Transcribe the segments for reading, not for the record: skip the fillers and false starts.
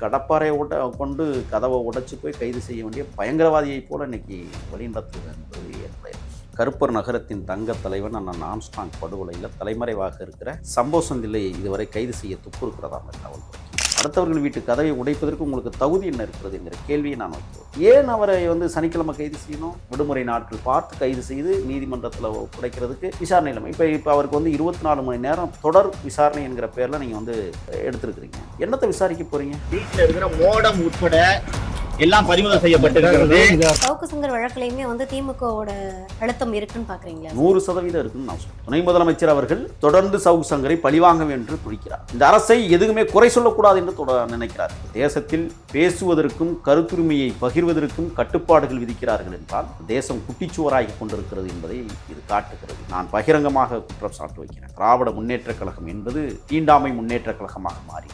கடப்பாரை கொண்டு கதவை உடைச்சு போய் கைது செய்ய வேண்டிய பயங்கரவாதியைப் போல இன்னைக்கு வழிநடத்துவது என்பது என்னுடைய கருப்பர் நகரத்தின் தங்க தலைவன் அண்ணன் ஆம்ஸ்ட்ராங் படுகொலையில் தலைமறைவாக இருக்கிற சம்போசந்தில்லை இதுவரை கைது செய்ய துப்பு இருக்கிறதா அந்த காவல்துறை. அடுத்தவர்கள் வீட்டு கதவை உடைப்பதற்கு உங்களுக்கு தகுதி என்ன இருக்கிறது என்கிற கேள்வியை நான் வைக்கிறேன். ஏன் அவரை சனிக்கிழமை கைது செய்யணும்? விடுமுறை நாட்கள் பார்த்து கைது செய்து நீதிமன்றத்தில் ஒப்படைக்கிறதுக்கு விசாரணை இல்லாமல் இப்போ அவருக்கு 24 மணி நேரம் தொடர் விசாரணை என்கிற பேரில் நீங்கள் எடுத்துருக்கிறீங்க. என்னத்தை விசாரிக்க போறீங்க? வீட்டில் இருக்கிற மோடம் உட்பட எல்லாம் பறிமுதல் செய்யப்பட்டிருக்கிறது. சவுக்கு சங்கர் வழக்கிலையுமே திமுகவோட அழுத்தம் இருக்குன்னு பாக்குறீங்களா? 100% இருக்குன்னு நான் சொல்றேன். துணை முதலமைச்சர் அவர்கள் தொடர்ந்து சவுக்கு சங்கரை பழிவாங்க என்று துடிக்கிறார். இந்த அரசை எதுவுமே குறை சொல்லக்கூடாது என்று நினைக்கிறார். தேசத்தில் பேசுவதற்கும் கருத்துரிமையை பகிர்வதற்கும் கட்டுப்பாடுகள் விதிக்கிறார்கள் என்றால் தேசம் குட்டிச்சுவராகி கொண்டிருக்கிறது என்பதை இது காட்டுகிறது. நான் பகிரங்கமாக குற்றம் சாட்டு வைக்கிறேன். திராவிட முன்னேற்ற கழகம் என்பது தீண்டாமை முன்னேற்ற கழகமாக மாறி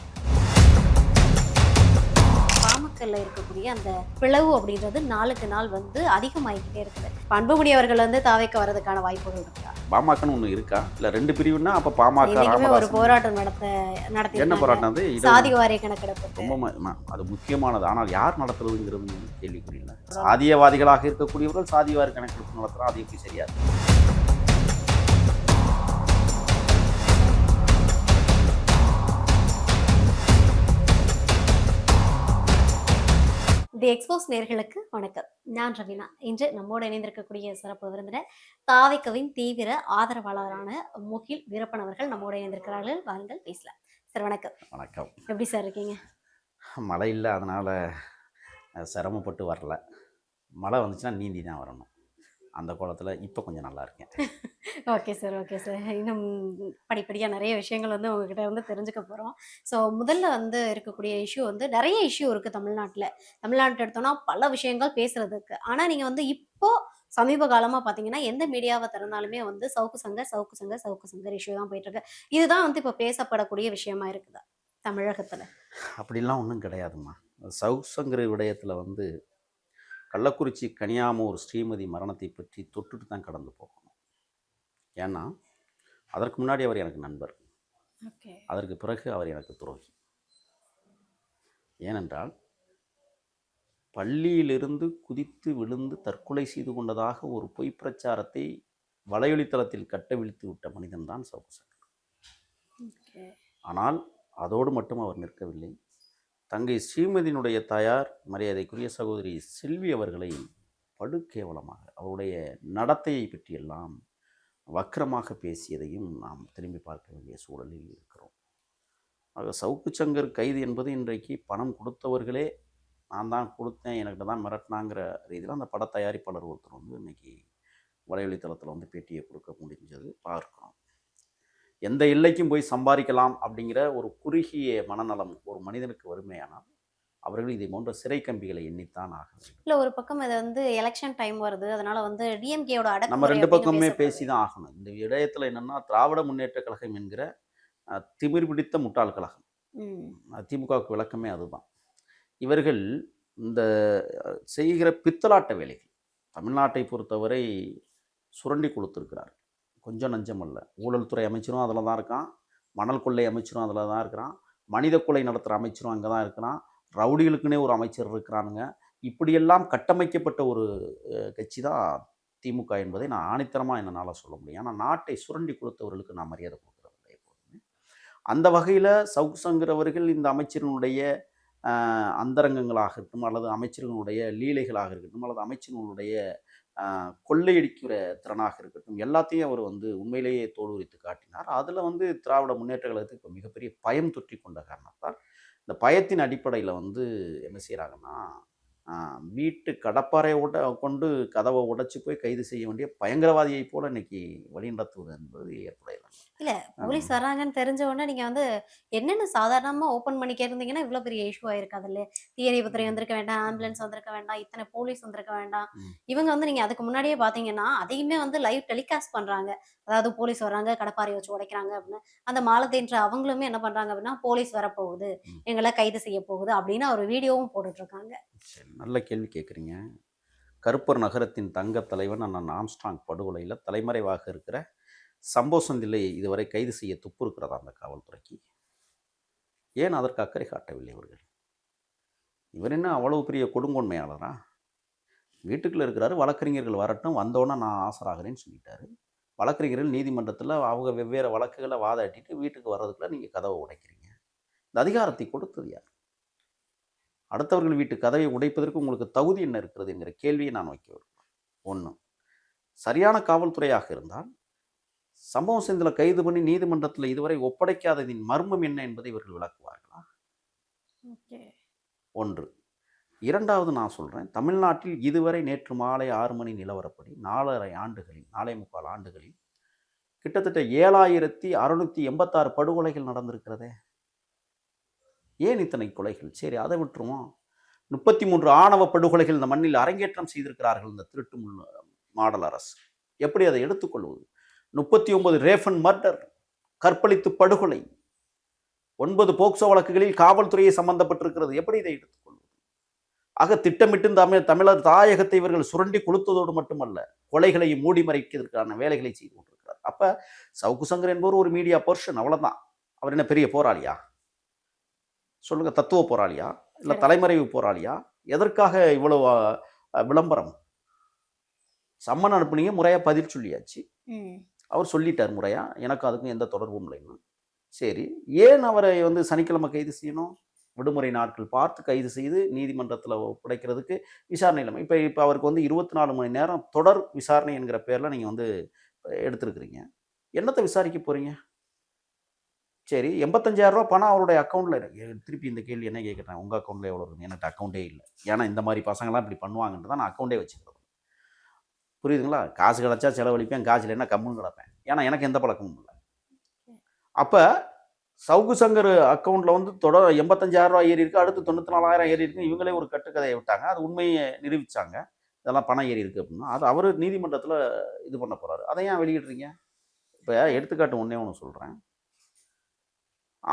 இருக்கக்கூடிய அந்த பிளவு அப்படின்றது நாளுக்கு நாள் அதிகமாகிக்கிட்டே இருக்குது. அன்புமணி அவர்கள் தாவைக்கு வரதுக்கான வாய்ப்புகள் இருக்கா? பாமகன்னு ஒண்ணு இருக்கா? இல்ல 2 பிரிவுன்னா அப்ப பாமக ஒரு போராட்டம் நடத்தி என்ன போராட்டம்? சாதி வாரிய கணக்கெடுப்பு ரொம்ப அது முக்கியமானது. ஆனால் யார் நடத்துறதுங்கிறது கேள்விக்குரியல. சாதியவாதிகளாக இருக்கக்கூடியவர்கள் சாதி வாரிய கணக்கெடுப்பு நடத்துறோம். அது எப்படி சரியா? தி எக்ஸ்போஸ் நேயர்களுக்கு வணக்கம். நான் ரவீனா. இன்று நம்மோடு இணைந்திருக்கக்கூடிய சிறப்பு விருந்தினர் தாவைக்கவின் தீவிர ஆதரவாளரான முகில் வீரப்பன் அவர்கள் நம்மோடு இணைந்திருக்கிறார்கள். வாருங்கள் பேசலாம். சார் வணக்கம். வணக்கம். எப்படி சார் இருக்கீங்க? மழை இல்லை, அதனால சிரமப்பட்டு வரல. மழை வந்துச்சுன்னா நீந்தி தான் வரணும். அந்த கோலத்தில் இப்போ கொஞ்சம் நல்லா இருக்கேன். Okay sir, okay sir. இன்னும் படிப்படியாக நிறைய விஷயங்கள் உங்ககிட்ட தெரிஞ்சுக்க போகிறோம். ஸோ முதல்ல இருக்கக்கூடிய இஷ்யூ நிறைய இஷ்யூ இருக்குது தமிழ்நாட்டில் எடுத்தோன்னா பல விஷயங்கள் பேசுகிறதுக்கு. ஆனால் நீங்கள் இப்போ சமீப காலமாக பார்த்தீங்கன்னா எந்த மீடியாவை திறந்தாலுமே சவுக்கு சங்கர் இஷ்யூ தான் போயிட்டுருக்கு. இதுதான் இப்போ பேசப்படக்கூடிய விஷயமா இருக்குதா தமிழகத்தில்? அப்படிலாம் ஒன்றும் கிடையாதுமா. சவுக்கு சங்கர் விடயத்தில் கள்ளக்குறிச்சி கனியாமூர் ஸ்ரீமதி மரணத்தை பற்றி தொட்டுட்டு தான் கடந்து போகணும். ஏன்னா அதற்கு முன்னாடி அவர் எனக்கு நண்பர், அதற்கு பிறகு அவர் எனக்கு துரோகி. ஏனென்றால் பள்ளியிலிருந்து குதித்து விழுந்து தற்கொலை செய்து கொண்டதாக ஒரு பொய் பிரச்சாரத்தை வலையொலித்தளத்தில் கட்டவிழ்த்து விட்ட மனிதன் தான் சவுக்கு சங்கர். ஆனால் அதோடு மட்டும் அவர் நிற்கவில்லை. தங்கை ஸ்ரீமதியினுடைய தாயார் மரியாதைக்குரிய சகோதரி செல்வி அவர்களை படுகேவலமாக அவருடைய நடத்தையை பற்றியெல்லாம் வக்கிரமாக பேசியதையும் நாம் திரும்பி பார்க்க வேண்டிய சூழலில் இருக்கிறோம். ஆக சவுக்கு சங்கர் கைது என்பது இன்றைக்கு பணம் கொடுத்தவர்களே நான் தான் கொடுத்தேன், எனக்கு தான் மிரட்டினாங்கிற ரீதியில் அந்த பட தயாரிப்பாளர் ஒருத்தர் இன்னைக்கு வலைவலித்தளத்தில் பேட்டியை கொடுக்க முடிஞ்சது பார்க்கிறோம். எந்த எல்லைக்கும் போய் சம்பாதிக்கலாம் அப்படிங்கிற ஒரு குறுகிய மனநலம் ஒரு மனிதனுக்கு வறுமையானால் அவர்கள் இதை போன்ற சிறை கம்பிகளை எண்ணித்தான் ஆகும். இல்லை, ஒரு பக்கம் இது எலெக்ஷன் டைம் வருது, அதனால டிஎம்கேயோட நம்ம 2 பக்கமே பேசி தான் ஆகணும். இந்த விடயத்தில் என்னன்னா திராவிட முன்னேற்ற கழகம் என்கிற திமிர் பிடித்த முட்டாள் கழகம். திமுகவுக்கு விளக்கமே அதுதான். இவர்கள் இந்த செய்கிற பித்தலாட்ட வேலைகள் தமிழ்நாட்டை பொறுத்தவரை சுரண்டி கொடுத்துருக்கிறார். கொஞ்சம் நஞ்சம் அல்ல. ஊழல் துறை அமைச்சரும் அதில் தான் இருக்கான், மணல் கொள்ளை அமைச்சரும் அதில் தான் இருக்கிறான், மனித கொலை நடத்துகிற அமைச்சரும் அங்கே தான் இருக்கிறான், ரவுடிகளுக்குன்னே ஒரு அமைச்சர் இருக்கிறானுங்க. இப்படியெல்லாம் கட்டமைக்கப்பட்ட ஒரு கட்சி தான் திமுக என்பதை நான் ஆணித்தரமாக என்னால் சொல்ல முடியும். ஆனால் நாட்டை சுரண்டி கொடுத்தவர்களுக்கு நான் மரியாதை கொடுக்குறதில்லை எப்போதுமே. அந்த வகையில் சவுக்கு சங்கர் அவர்கள் இந்த அமைச்சரினுடைய அந்தரங்கங்களாக இருக்கட்டும், அல்லது அமைச்சர்களுடைய லீலைகளாக இருக்கட்டும், அல்லது அமைச்சர்களுடைய கொள்ளையடிக்கிற திறனாக இருக்கட்டும், எல்லாத்தையும் அவர் உண்மையிலேயே தோலுரித்து காட்டினார். அதில் திராவிட முன்னேற்ற கழகத்துக்கு இப்போ மிகப்பெரிய பயம் தொற்றி கொண்ட காரணத்தால் இந்த பயத்தின் அடிப்படையில் என்ன செய்கிறாங்கன்னா வீட்டு கடப்பாரை கொண்டு கதவை உடைச்சு போய் கைது செய்ய வேண்டிய பயங்கரவாதியை போல இன்னைக்கு வழிநடத்துவது என்பது ஏற்புடையது. இல்ல, போலீஸ் வராங்கன்னு தெரிஞ்ச உடனே நீங்க என்னென்ன சாதாரணமா ஓபன் பண்ணி கேட்டிருந்தீங்கன்னா இவ்வளவு பெரிய இஷ்யூ ஆயிருக்காது இல்லையா? தீயணைப்புத்துறை வந்திருக்க வேண்டாம், ஆம்புலன்ஸ் வந்திருக்க வேண்டாம், இத்தனை போலீஸ் வந்திருக்க வேண்டாம். இவங்க நீங்க அதுக்கு முன்னாடியே பாத்தீங்கன்னா அதையுமே லைவ் டெலிகாஸ்ட் பண்றாங்க. அதாவது போலீஸ் வர்றாங்க, கடப்பாரை வச்சு உடைக்கிறாங்க அப்படின்னு. அந்த மாலத்தேன்ற அவங்களுமே என்ன பண்றாங்க அப்படின்னா போலீஸ் வரப்போகுது, எங்களை கைது செய்ய போகுது அப்படின்னு ஒரு வீடியோவும் போட்டுட்டு இருக்காங்க. நல்ல கேள்வி கேட்குறீங்க. கருப்பர் நகரத்தின் தங்க தலைவன் அண்ணன் ஆம்ஸ்ட்ராங் படுகொலையில் தலைமறைவாக இருக்கிற சம்போசந்தில்லை இதுவரை கைது செய்ய துப்பு இருக்கிறதா அந்த காவல்துறைக்கு? ஏன் அதற்கு அக்கறை காட்டவில்லை அவர்கள்? இவர் என்ன அவ்வளவு பெரிய கொடுங்கோன்மையாளரா? வீட்டுக்குள்ள இருக்கிறாரு, வழக்கறிஞர்கள் வரட்டும், வந்தோன்னே நான் ஆஜராகிறேன்னு சொல்லிட்டாரு. வழக்கறிஞர்கள் நீதிமன்றத்தில் அவங்க வெவ்வேறு வழக்குகளை வாதாட்டிட்டு வீட்டுக்கு வர்றதுக்குள்ள நீங்கள் கதவை உடைக்கிறீங்க. இந்த அதிகாரத்தை கொடுத்தது யார்? அடுத்தவர்கள் வீட்டு கதவை உடைப்பதற்கு உங்களுக்கு தகுதி என்ன இருக்கிறது என்கிற கேள்வியை நான் வைக்க விரும்புகிறேன். ஒன்று, சரியான காவல்துறையாக இருந்தால் சம்பவம் செந்தில் கைது பண்ணி நீதிமன்றத்தில் இதுவரை ஒப்படைக்காததின் மர்மம் என்ன என்பதை இவர்கள் விளக்குவார்களா? ஒன்று. இரண்டாவது நான் சொல்கிறேன், தமிழ்நாட்டில் இதுவரை நேற்று மாலை 6 மணி நிலவரப்படி 4.5 ஆண்டுகளில் 4.25 ஆண்டுகளில் கிட்டத்தட்ட 7686 படுகொலைகள் நடந்திருக்கிறதே. ஏன் இத்தனை கொலைகள்? சரி, அதை விட்டுருவோம். 33 ஆணவ படுகொலைகள் இந்த மண்ணில் அரங்கேற்றம் செய்திருக்கிறார்கள் இந்த திருட்டு மாடல் அரசு. எப்படி அதை எடுத்துக்கொள்வது? 39 ரேஃபன் மர்டர், கற்பழித்து படுகொலை, 9 போக்சோ வழக்குகளில் காவல்துறையை சம்பந்தப்பட்டிருக்கிறது. எப்படி இதை எடுத்துக்கொள்வது? ஆக திட்டமிட்டு தமிழர் தாயகத்தை இவர்கள் சுரண்டி கொளுத்ததோடு மட்டுமல்ல, கொலைகளையும் மூடி மறைக்கிறதுக்கான வேலைகளை செய்து கொண்டிருக்கிறார். அப்ப சவுக்கு சங்கர் என்பவர் ஒரு மீடியா பர்சன், அவ்வளவுதான். அவர் என்ன பெரிய போராளியா? சொல்லுங்க, தத்துவ போராளியா இல்ல தலைமறைவு போராளியா? எதற்காக இவ்வளவு விளம்பரம்? சம்மன் அனுப்புனீங்க, முறையா பதில் சொல்லியாச்சு. அவர் சொல்லிட்டார் முறையா, எனக்கு அதுக்கும் எந்த தொடர்பும் இல்லைன்னு. சரி, ஏன் அவரை சனிக்கிழமை கைது செய்யணும்? விடுமுறை நாட்கள் பார்த்து கைது செய்து நீதிமன்றத்தில் ஒப்படைக்கிறதுக்கு விசாரணை இல்லாமல் இப்போ அவருக்கு 24 மணி நேரம் தொடர் விசாரணை என்கிற பேரில் நீங்கள் எடுத்துருக்கிறீங்க. என்னத்தை விசாரிக்க போகிறீங்க? சரி, 85,000 ரூபா பணம் அவருடைய அக்கௌண்ட்டில். திருப்பி இந்த கேள்வி என்ன கேட்குறேன், உங்கள் அக்கௌண்ட்டில் எவ்வளோ இருக்குது? எனக்கு அக்கௌண்ட்டே இல்லை. ஏன்னா இந்த மாதிரி பசங்களாம் இப்படி பண்ணுவாங்கன்ட்டு தான் நான் அக்கௌண்ட்டே வச்சுக்கிறேன். புரியுதுங்களா? காசு கிடச்சா செலவழிப்பேன், காசு இல்லைன்னா கம்முன்னு கிடப்பேன். ஏன்னா எனக்கு எந்த பழக்கமும் இல்லை. அப்போ சவுக்கு சங்கர் அக்கௌண்ட்டில் தொடர் 85,000 ரூபா ஏறி இருக்குது, அடுத்து 94,000 ஏறி இருக்குது. இவங்களே ஒரு கட்டுக்கதையை விட்டாங்க, அது உண்மையை நிரூபித்தாங்க. இதெல்லாம் பணம் ஏறி இருக்குது அப்படின்னா அது அவர் நீதிமன்றத்தில் இது பண்ண போகிறாரு. அதை ஏன் வெளியிடுறீங்க? இப்போ எடுத்துக்காட்டு ஒன்று சொல்கிறேன்.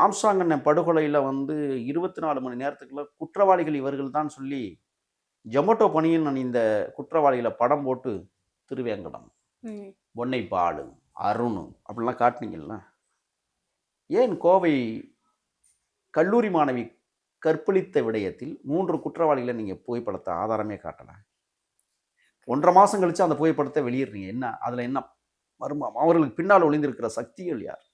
ஆம்ஸ்ட்ராங் அண்ணன் படுகொலையில் 24 மணி நேரத்துக்குள்ள குற்றவாளிகள் இவர்கள் தான் சொல்லி ஜொமேட்டோ பணியில் நான் இந்த குற்றவாளிகளை படம் போட்டு திருவேங்கடம், பொன்னைப்பாடு, அருண் அப்படிலாம் காட்டினீங்கல்ல. ஏன் கோவை கல்லூரி மாணவி கற்பழித்த விடயத்தில் 3 குற்றவாளிகளை நீங்கள் புகைப்படத்தை ஆதாரமே காட்டலை? 1.5 மாதம் கழித்து அந்த புகைப்படத்தை வெளியிடுறீங்க. என்ன அதில் என்ன மர்மம்? அவர்களுக்கு பின்னால் ஒளிந்திருக்கிற சக்திகள் யார்?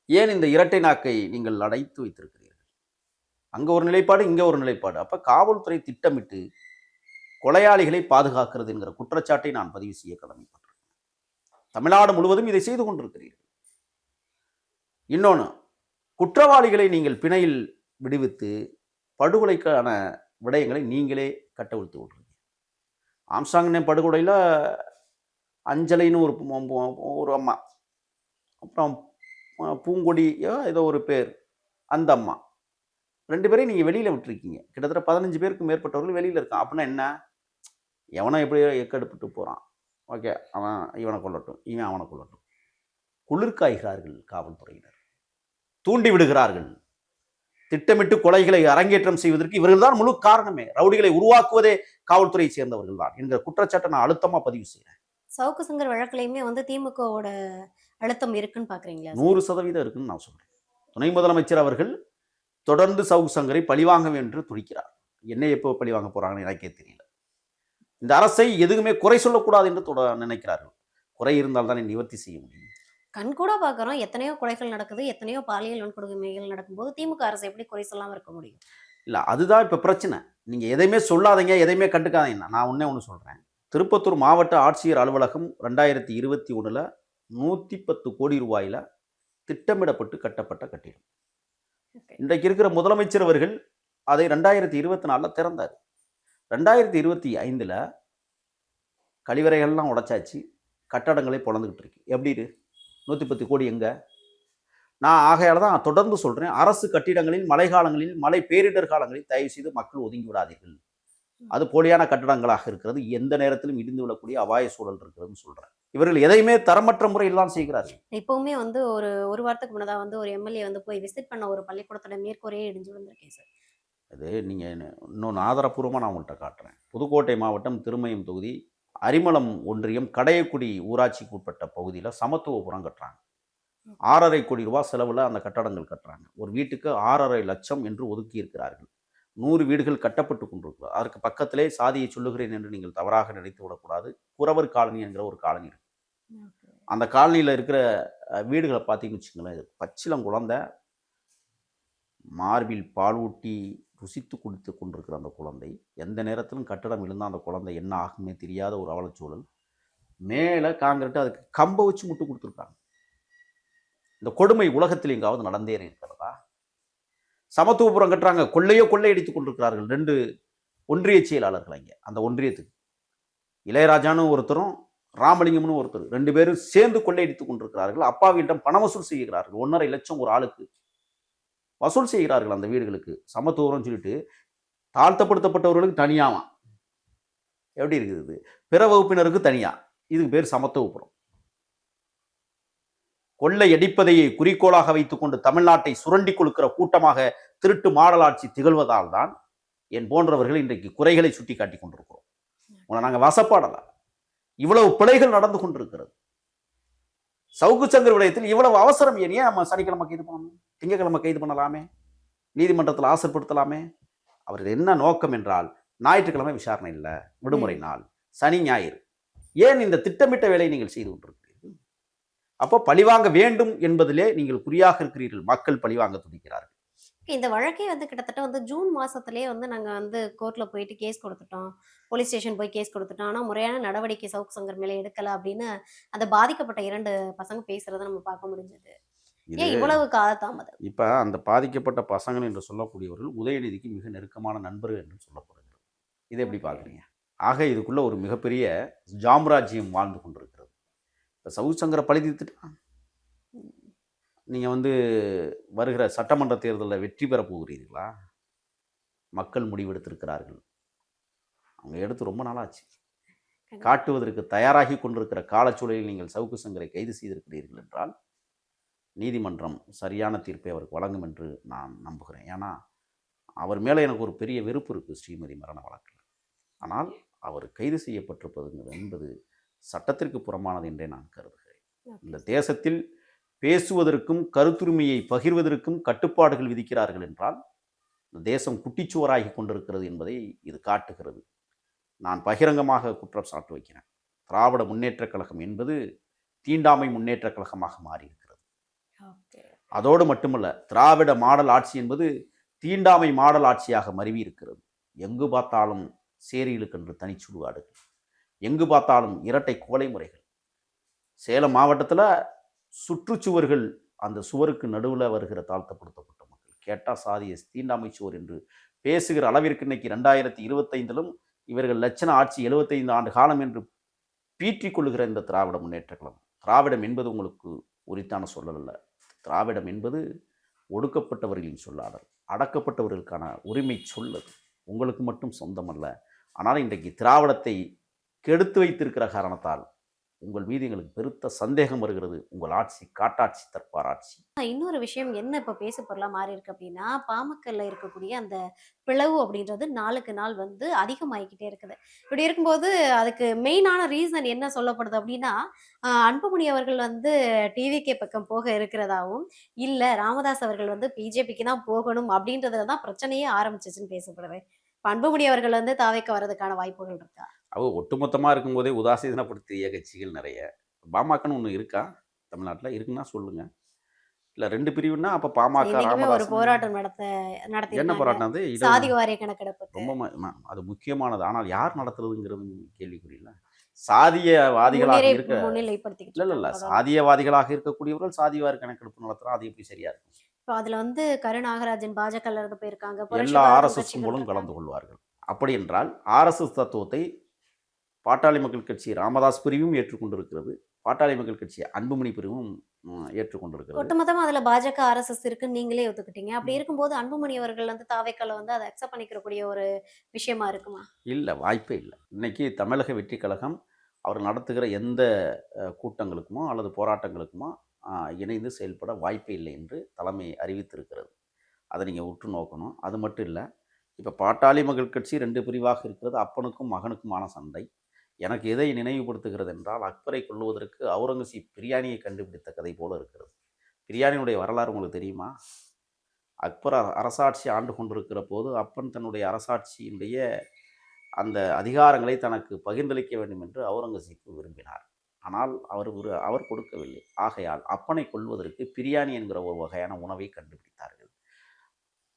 ஏன் இந்த இரட்டை நாக்கை நீங்கள் அடைத்து வைத்திருக்கிறீர்கள்? அங்கே ஒரு நிலைப்பாடு, இங்கே ஒரு நிலைப்பாடு. அப்போ காவல்துறை திட்டமிட்டு கொலையாளிகளை பாதுகாக்கிறது என்கிற குற்றச்சாட்டை நான் பதிவு செய்ய கடமைப்பட்டிருக்கேன். தமிழ்நாடு முழுவதும் இதை செய்து கொண்டிருக்கிறீர்கள். இன்னொன்று, குற்றவாளிகளை நீங்கள் பிணையில் விடுவித்து படுகொலைக்கான விடயங்களை நீங்களே கட்டவிழ்த்து விடுறீங்க. ஆம்ஸ்ட்ராங் படுகொலையில் அஞ்சலின்னு ஒரு அம்மா, அப்புறம் பூங்கொடியோ ஏதோ ஒரு பேர், அந்த அம்மா 2 பேரையும் நீங்கள் வெளியில் விட்டுருக்கீங்க. கிட்டத்தட்ட 15 பேருக்கு மேற்பட்டவர்கள் வெளியில் இருக்கான். அப்படின்னா என்ன? எவனை எப்படியோ எக்கெடுப்பட்டு போகிறான், ஓகே, அவன் இவனை கொல்லட்டும், இவன் அவனை கொல்லட்டும். குளிர்காய்கிறார்கள் காவல்துறையினர், தூண்டி விடுகிறார்கள். திட்டமிட்டு கொலைகளை அரங்கேற்றம் செய்வதற்கு இவர்கள் தான் முழு காரணமே. ரவுடிகளை உருவாக்குவதே காவல்துறையை சேர்ந்தவர்கள் தான் என்கிற குற்றச்சாட்டை நான் அழுத்தமாக பதிவு செய்கிறேன். சவுக்கு சங்கர் வழக்குலையுமே திமுகவோட அழுத்தம் இருக்குன்னு பார்க்குறீங்களா? 100% இருக்குன்னு நான் சொல்கிறேன். துணை முதலமைச்சர் அவர்கள் தொடர்ந்து சவுக்கு சங்கரை பழிவாங்க என்று துடிக்கிறார். என்ன எப்போ பழிவாங்க போகிறாங்கன்னு எனக்கே தெரியல. இந்த அரசை எதுவுமே குறை சொல்லக்கூடாது என்று நினைக்கிறார்கள். குறை இருந்தால் தானே நிவர்த்தி செய்ய முடியும். கண்கூட பார்க்குறோம், எத்தனையோ கொலைகள் நடக்குது, எத்தனையோ பாலியல் வன்கொடுமைகள் நடக்கும்போது திமுக அரசு எப்படி குறை சொல்லாமல் இருக்க முடியும்? இல்லை, அதுதான் இப்போ பிரச்சனை. நீங்கள் எதையுமே சொல்லாதீங்க, எதையுமே கண்டுக்காதீங்க. நான் ஒன்று சொல்கிறேன். திருப்பத்தூர் மாவட்ட ஆட்சியர் அலுவலகம் 2021 110 கோடி ரூபாயில் திட்டமிடப்பட்டு கட்டப்பட்ட கட்டிடம். இன்றைக்கு இருக்கிற முதலமைச்சர் அவர்கள் அதை 2024 திறந்தார். 2025 கழிவறைகள்லாம் உடைச்சாச்சு, கட்டடங்களே பொழந்துக்கிட்டு இருக்கு. எப்படி இருக்கு? 110 கோடி எங்க? நான் ஆகையால் தான் தொடர்ந்து சொல்கிறேன், அரசு கட்டிடங்களில் மழைக்காலங்களில், மழை பேரிடர் காலங்களில் தயவு செய்து மக்கள் ஒதுங்கி விடாதீர்கள். அது போலியான கட்டடங்களாக இருக்கிறது, எந்த நேரத்திலும் இடிந்து விடக்கூடிய அபாய சூழல் இருக்கிறதுன்னு சொல்கிறேன். இவர்கள் எதையுமே தரமற்ற முறையில் தான் செய்கிறார்கள். இப்பவுமே ஒரு வாரத்துக்கு முன்னதாக ஒரு எம்எல்ஏ போய் விசிட் பண்ண ஒரு பள்ளிக்கூடத்தோட மேற்கூரையே இடிஞ்சு விழுந்திருக்கேன் சார். அது நீங்கள் இன்னொன்று ஆதாரப்பூர்வமாக நான் உங்கள்கிட்ட காட்டுறேன். புதுக்கோட்டை மாவட்டம் திருமயம் தொகுதி அரிமளம் ஒன்றியம் கடையக்குடி ஊராட்சிக்கு உட்பட்ட பகுதியில் சமத்துவபுரம் கட்டுறாங்க. 6.5 கோடி ரூபாய் செலவில் அந்த கட்டடங்கள் கட்டுறாங்க. ஒரு வீட்டுக்கு 6.5 லட்சம் என்று ஒதுக்கி இருக்கிறார்கள். 100 வீடுகள் கட்டப்பட்டு கொண்டிருக்கிறது. அதற்கு பக்கத்திலே சாதியை சொல்லுகிறேன் என்று நீங்கள் தவறாக நினைத்து விடக்கூடாது. குறவர் காலனி என்கிற ஒரு காலனி இருக்கு. அந்த காலனியில் இருக்கிற வீடுகளை பார்த்தீங்கன்னு வச்சுங்களேன், பச்சிளம் குழந்தை மார்பில் பால் ஊட்டி ருசித்து குடித்து கொண்டிருக்கிற அந்த குழந்தை, எந்த நேரத்திலும் கட்டடம் விழுந்தால் அந்த குழந்தை என்ன ஆகுமே தெரியாத ஒரு அவலச்சூழல். மேலே காங்கிரீட்டு அதுக்கு கம்பை வச்சு முட்டு கொடுத்துருக்காங்க. இந்த கொடுமை உலகத்தில் எங்காவது நடந்தே இருக்கிறதா? சமத்துவபுரம் கட்டுறாங்க, கொள்ளையடித்துக் கொண்டிருக்கிறார்கள் 2 ஒன்றிய செயலாளர்கள் அங்கே. அந்த ஒன்றியத்துக்கு இளையராஜான்னு ஒருத்தரும் ராமலிங்கம்னு ஒருத்தர் 2 பேரும் சேர்ந்து கொள்ளையடித்துக் கொண்டிருக்கிறார்கள். அப்பாவிடம் பண வசூல் செய்கிறார்கள். 1.5 லட்சம் ஒரு ஆளுக்கு வசூல் செய்கிறார்கள் அந்த வீடுகளுக்கு. சமத்துவம் சொல்லிட்டு தாழ்த்தப்படுத்தப்பட்டவர்களுக்கு தனியாமா. எப்படி இருக்குது? பிற வகுப்பினருக்கு தனியா. இதுக்கு பேர் சமத்துவபுரம். கொள்ளையடிப்பதையே குறிக்கோளாக வைத்துக் கொண்டு தமிழ்நாட்டை சுரண்டி கொடுக்கிற கூட்டமாக திருட்டு மாடல் ஆட்சி திகழ்வதால் தான் என் போன்றவர்கள் இன்றைக்கு குறைகளை சுட்டி காட்டி கொண்டிருக்கிறோம். உங்களை நாங்கள் வசப்பாடல. இவ்வளவு பிழைகள் நடந்து கொண்டிருக்கிறது. சவுக்கு சங்கர் விடயத்தில் இவ்வளவு அவசரம் ஏன்? நம்ம சனிக்கிழமை கைது பண்ணணும், திங்கக்கிழமை கைது பண்ணலாமே, நீதிமன்றத்தில் ஆசைப்படுத்தலாமே. அவர்கள் என்ன நோக்கம் என்றால், ஞாயிற்றுக்கிழமை விசாரணை இல்லை, விடுமுறை நாள், சனி ஞாயிறு. ஏன் இந்த திட்டமிட்ட வேலையை நீங்கள் செய்து கொண்டிருக்கிறீர்கள்? அப்போ பழிவாங்க வேண்டும் என்பதிலே நீங்கள் குறியாக இருக்கிறீர்கள். மக்கள் பழிவாங்க துடிக்கிறார்கள். இந்த வழக்கே கிட்டத்தட்ட ஜூன் மாசத்திலேயே நாங்க கோர்ட்ல போயிட்டு கேஸ் கொடுத்துட்டோம், போலீஸ் ஸ்டேஷன் போய் கேஸ் கொடுத்துட்டோம். ஆனா முறையான நடவடிக்கை சவுக்கு சங்கர் மேல எடுக்கல அப்படின்னு அந்த பாதிக்கப்பட்ட 2 பசங்க பேசுறதை நம்ம பார்க்க முடிஞ்சது. ஏன் இவ்வளவு காலதாமதம்? இப்ப அந்த பாதிக்கப்பட்ட பசங்கள் என்று சொல்லக்கூடியவர்கள் உதயநிதிக்கு மிக நெருக்கமான நண்பர்கள் என்று சொல்லப்படுகிறது. இதை எப்படி பாக்குறீங்க? ஆக இதுக்குள்ள ஒரு மிகப்பெரிய ஜாம்ராஜ்யம் வாழ்ந்து கொண்டிருக்கிறது. இப்ப சவுக்கு சங்கரை பழி தீர்த்துட்டான். நீங்கள் வருகிற சட்டமன்ற தேர்தலில் வெற்றி பெற போகிறீர்களா? மக்கள் முடிவெடுத்திருக்கிறார்கள். அவங்க எடுத்து ரொம்ப நாளாச்சு. காட்டுவதற்கு தயாராகி கொண்டிருக்கிற காலச்சூழலில் நீங்கள் சவுக்கு சங்கரை கைது செய்திருக்கிறீர்கள் என்றால் நீதிமன்றம் சரியான தீர்ப்பை அவருக்கு வழங்கும் என்று நான் நம்புகிறேன். ஏன்னா அவர் மேலே எனக்கு ஒரு பெரிய வெறுப்பு இருக்குது ஸ்ரீமதி மரண வழக்கில். ஆனால் அவர் கைது செய்யப்பட்டிருப்பது என்பது சட்டத்திற்கு புறமானது என்றே நான் கருதுகிறேன். இந்த தேசத்தில் பேசுவதற்கும் கருத்துரிமையை பகிர்வதற்கும் கட்டுப்பாடுகள் விதிக்கிறார்கள் என்றால் இந்த தேசம் குட்டிச்சுவராகி கொண்டிருக்கிறது என்பதை இது காட்டுகிறது. நான் பகிரங்கமாக குற்றம் சாட்டு வைக்கிறேன். திராவிட முன்னேற்றக் கழகம் என்பது தீண்டாமை முன்னேற்றக் கழகமாக மாறியிருக்கிறது. அதோடு மட்டுமல்ல, திராவிட மாடல் ஆட்சி என்பது தீண்டாமை மாடல் ஆட்சியாக மருவி இருக்கிறது. எங்கு பார்த்தாலும் சேரிகளுக்கென்று தனிச்சுடுகாடுகள், எங்கு பார்த்தாலும் இரட்டை கொலை முறைகள். சேலம் மாவட்டத்தில் சுற்றுச்சுவர்கள், அந்த சுவருக்கு நடுவில் வருகிற தாழ்த்தப்படுத்தப்பட்ட மக்கள் கேட்டால் சாதிய தீண்டாமை சுவர் என்று பேசுகிற அளவிற்கு இன்னைக்கு 2025 இவர்கள் லட்சண ஆட்சி 75 ஆண்டு காலம் என்று பீற்றிக் கொள்ளுகிற இந்த திராவிட முன்னேற்ற கழகம். திராவிடம் என்பது உங்களுக்கு உரித்தான சொல்லல் அல்ல. திராவிடம் என்பது ஒடுக்கப்பட்டவர்களின் சொல்லாடல், அடக்கப்பட்டவர்களுக்கான உரிமை சொல்லது. உங்களுக்கு மட்டும் சொந்தமல்ல. ஆனால் இன்றைக்கு திராவிடத்தை கெடுத்து வைத்திருக்கிற காரணத்தால் உங்கள் மீது எங்களுக்கு பெருத்த சந்தேகம் வருகிறது. உங்கள் ஆட்சி காட்டாட்சி, தற்பாராட்சி. இன்னொரு விஷயம் என்ன இப்ப பேச பொருளா மாறி இருக்கு அப்படின்னா, பாமகல இருக்கக்கூடிய அந்த பிளவு அப்படின்றது நாளுக்கு நாள் அதிகமாகிக்கிட்டே இருக்குது. இப்படி இருக்கும்போது அதுக்கு மெயினான ரீசன் என்ன சொல்லப்படுது அப்படின்னா, அன்புமணி அவர்கள் டிவிகே பக்கம் போக இருக்கிறதாவும், இல்ல ராமதாஸ் அவர்கள் பிஜேபிக்கு தான் போகணும் அப்படின்றதுல தான் பிரச்சனையே ஆரம்பிச்சிச்சுன்னு பேசப்படுது. அன்புமணி அவர்கள் தாவேக்க வர்றதுக்கான வாய்ப்புகள் இருக்கா? ஒட்டுமொத்தமாக இருக்கும்போதே உதாசீனப்படுத்திய கட்சிகள் நிறைய. பாமகன்னு ஒன்று இருக்கா தமிழ்நாட்டில்? இருக்குன்னா சொல்லுங்க. இல்லை 2 பிரிவுன்னா அப்போ பாமக ஒரு போராட்டம் நடத்தி என்ன போராட்டம்? அது சாதி வாரிய கணக்கெடுப்பு ரொம்ப அது முக்கியமானது. ஆனால் யார் நடத்துறதுங்கிறது கேள்விக்குறியில்லை. சாதியவாதிகளாக இருக்க இல்ல சாதியவாதிகளாக இருக்கக்கூடியவர்கள் சாதிவாரி கணக்கெடுப்பு நடத்துறா, அது எப்படி சரியா இருக்கும்? இப்போ அதுல கருநாகராஜன் பாஜக இருந்து போயிருக்காங்க. எல்லா RSS மூலம் கலந்து கொள்வார்கள். அப்படி என்றால் RSS தத்துவத்தை பாட்டாளி மக்கள் கட்சி ராமதாஸ் பிரிவும் ஏற்றுக்கொண்டிருக்கிறது, பாட்டாளி மக்கள் கட்சி அன்புமணி பிரிவும் ஏற்றுக்கொண்டிருக்கிறது. ஒட்டுமொத்தமா அதுல பாஜக RSS இருக்குன்னு நீங்களே ஒத்துக்கிட்டீங்க. அப்படி இருக்கும்போது அன்புமணி அவர்கள் தாவேக்கால அதை அக்செப்ட் பண்ணிக்கிறக்கூடிய ஒரு விஷயமா இருக்குமா? இல்லை, வாய்ப்பே இல்லை. இன்னைக்கு தமிழக வெற்றி கழகம் அவர் நடத்துகிற எந்த கூட்டங்களுக்குமோ அல்லது போராட்டங்களுக்குமோ இணைந்து செயல்பட வாய்ப்பே இல்லை என்று தலைமை அறிவித்திருக்கிறது. அதை நீங்கள் உற்று நோக்கணும். அது மட்டும் இல்லை, இப்போ பாட்டாளி மக்கள் கட்சி 2 பிரிவாக இருக்கிறது. அப்பனுக்கும் மகனுக்குமான சண்டை. எனக்கு எதை நினைவுபடுத்துகிறது என்றால், அக்பரை கொள்ளுவதற்கு அவுரங்கசீப் பிரியாணியை கண்டுபிடித்த கதை போல இருக்கிறது. பிரியாணியுடைய வரலாறு உங்களுக்கு தெரியுமா? அக்பர் அரசாட்சி ஆண்டு கொண்டிருக்கிற போது அப்பன் தன்னுடைய அரசாட்சியினுடைய அந்த அதிகாரங்களை தனக்கு பகிர்ந்தளிக்க வேண்டும் என்று அவுரங்கசீப் விரும்பினார். ஆனால் அவர் கொடுக்கவில்லை. ஆகையால் அப்பனை கொள்வதற்கு பிரியாணி என்கிற ஒரு வகையான உணவை கண்டுபிடித்தார்கள்.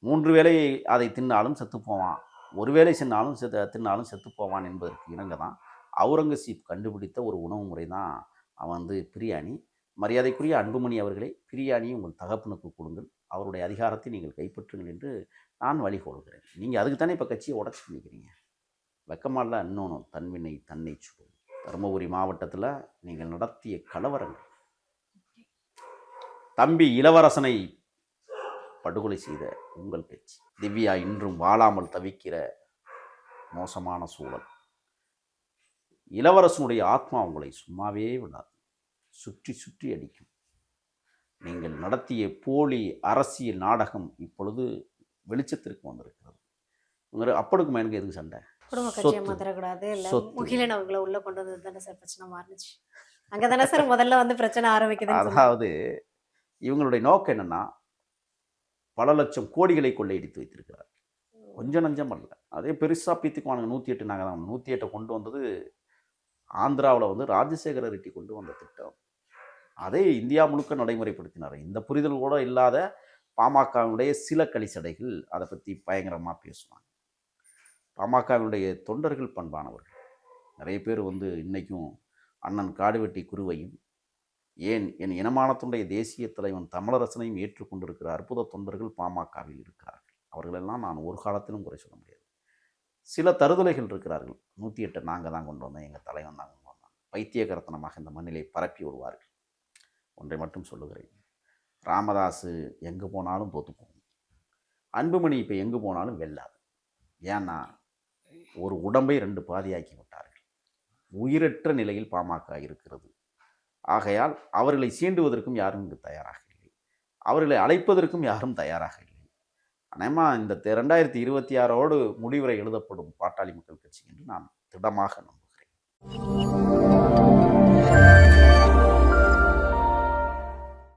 3 வேளை அதை தின்னாலும் செத்துப்போவான், ஒரு வேளை தின்னாலும் செத்துப்போவான் என்பதற்கு இணங்க தான் அவுரங்கசீப் கண்டுபிடித்த ஒரு உணவு முறை தான் பிரியாணி. மரியாதைக்குரிய அன்புமணி அவர்களே, பிரியாணியை உங்கள் தகப்பனுக்கு கொடுங்கள், அவருடைய அதிகாரத்தை நீங்கள் கைப்பற்றுங்கள் என்று நான் வழிகோடுகிறேன். நீங்கள் அதுக்கு தானே இப்போ கட்சியை உடச்சி நிற்கிறீங்க. வெக்கமால இன்னொன்று தன்வினை தன்னை சுடும். தருமபுரி மாவட்டத்தில் நீங்கள் நடத்திய கலவரங்கள், தம்பி இளவரசனை படுகொலை செய்த உங்கள் கட்சி, திவ்யா இன்றும் வாழாமல் தவிக்கிற மோசமான சூழல், இளவரசனுடைய ஆத்மா உங்களை சும்மாவே விடாது, சுற்றி சுற்றி அடிக்கும். நீங்கள் நடத்திய போலி அரசியல் நாடகம் இப்பொழுது வெளிச்சத்திற்கு வந்திருக்கிறது. அப்பனுக்கும் எனக்கு எதுக்கு சண்டை? குடும்ப கட்சியை மாத்திரக்கூடாது, இல்லை முகிலன் அவங்களை உள்ள கொண்டு வந்தது தானே சார் பிரச்சனை மாறுச்சு. அங்கே தானே சார் முதல்ல பிரச்சனை ஆரம்பிக்குது. அதாவது இவங்களுடைய நோக்கம் என்னன்னா, பல லட்சம் கோடிகளை கொள்ளையடித்து வைத்திருக்கிறார். கொஞ்சம் நஞ்சம் அல்ல, அதே பெருசாக பீத்துக்குவானுங்க. 108 நாங்கள் தான் 108 கொண்டு வந்தது ஆந்திராவில் ராஜசேகர ரெட்டி கொண்டு வந்த திட்டம். அதை இந்தியா முழுக்க நடைமுறைப்படுத்தினார். இந்த புரிதல் கூட இல்லாத பாமகவினுடைய சில கலிசடைகள் அதை பற்றி பயங்கரமாக பேசுவாங்க. பாமகவினுடைய தொண்டர்கள் பண்பானவர்கள் நிறைய பேர் இன்றைக்கும் அண்ணன் காடுவெட்டி குருவையும், ஏன் என் இனமானத்துடைய தேசிய தலைவன் தமிழரசனையும் ஏற்றுக்கொண்டிருக்கிற அற்புத தொண்டர்கள் பாமகவில் இருக்கிறார்கள். அவர்களெல்லாம் நான் ஒரு காலத்திலும் குறை சொல்ல முடியாது. சில தருதலைகள் இருக்கிறார்கள். 108 நாங்கள் தான் கொண்டு வந்தோம், எங்கள் தலைவன் தான் கொண்டு வந்தாங்க, பைத்தியகரத்தனமாக இந்த மண்ணிலை பரப்பி விடுவார்கள். ஒன்றை மட்டும் சொல்லுகிறேன், ராமதாஸ் எங்கே போனாலும் தோற்று போகும், அன்புமணி இப்போ எங்கே போனாலும் வெல்லாது. ஏன்னா ஒரு உடம்பை 2 பாதியாக்கி விட்டார்கள். உயிரற்ற நிலையில் பாமக இருக்கிறது. ஆகையால் அவர்களை சீண்டுவதற்கும் யாரும் இங்கு தயாராக இல்லை, அவர்களை அழைப்பதற்கும் யாரும் தயாராக இல்லை. அநேகமாக இந்த 2026 முடிவுரை எழுதப்படும் பாட்டாளி மக்கள் கட்சி என்று நான் திடமாக நம்புகிறேன்.